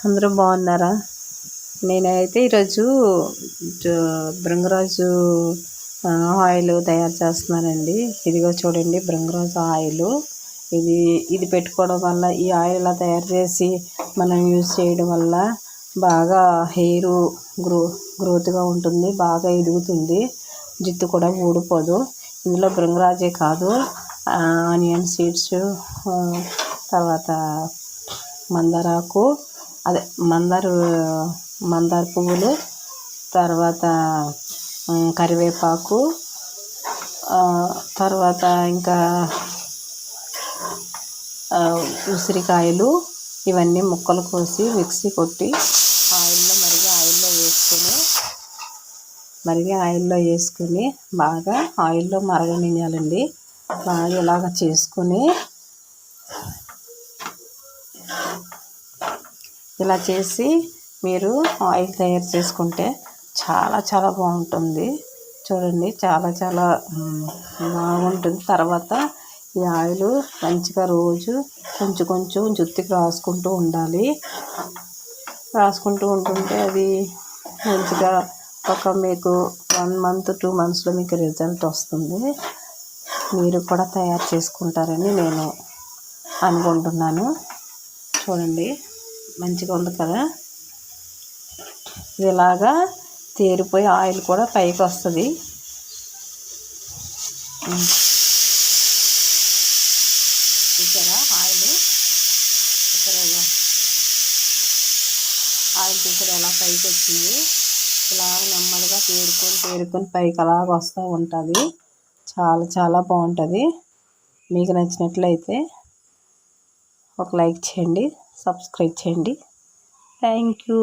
అందరూ బాగున్నారా? నేనైతే ఈరోజు భృంగరాజు ఆయిల్ తయారు చేస్తున్నానండి. ఇదిగో చూడండి, భృంగరాజు ఆయిల్. ఇది పెట్టుకోవడం వల్ల, ఈ ఆయిల్ ఇలా తయారు చేసి మనం యూజ్ చేయడం వల్ల బాగా హెయిర్ గ్రోత్గా ఉంటుంది, బాగా ఎదుగుతుంది, జుట్టు కూడా ఊడిపోదు. ఇందులో భృంగరాజే కాదు, ఆనియన్ సీడ్స్, తర్వాత మందారాకు, అదే మందార పువ్వులు, తర్వాత కరివేపాకు, తర్వాత ఇంకా ఉసిరికాయలు, ఇవన్నీ ముక్కలు కోసి మిక్సీ కొట్టి ఆయిల్లో వేసుకుని బాగా ఆయిల్లో మరగనియాలండి. బాగా ఇలాగ చేసుకుని, ఇలా చేసి మీరు ఆయిల్ తయారు చేసుకుంటే చాలా చాలా బాగుంటుంది. చూడండి, చాలా చాలా బాగుంటుంది. తర్వాత ఈ ఆయిల్ మంచిగా రోజు కొంచెం కొంచెం జుట్టుకి రాసుకుంటూ ఉండాలి. రాసుకుంటూ ఉంటుంటే అది మంచిగా మీకు 1 month 2 monthsలో మీకు రిజల్ట్ వస్తుంది. మీరు కూడా తయారు చేసుకుంటారని నేను అనుకుంటున్నాను. చూడండి, మంచిగా ఉంది కదా. ఇలాగా తేరిపోయి ఆయిల్ కూడా పైకి వస్తుంది. చూసారా ఆయిల్ చూసారా ఎలా పైకి వచ్చింది. ఇలా నెమ్మదిగా తేరుకొని పైకి అలాగ వస్తూ ఉంటుంది. చాలా చాలా బాగుంటుంది. మీకు నచ్చినట్లయితే ఒక లైక్ చేయండి, సబ్స్క్రైబ్ చేయండి. Thank you.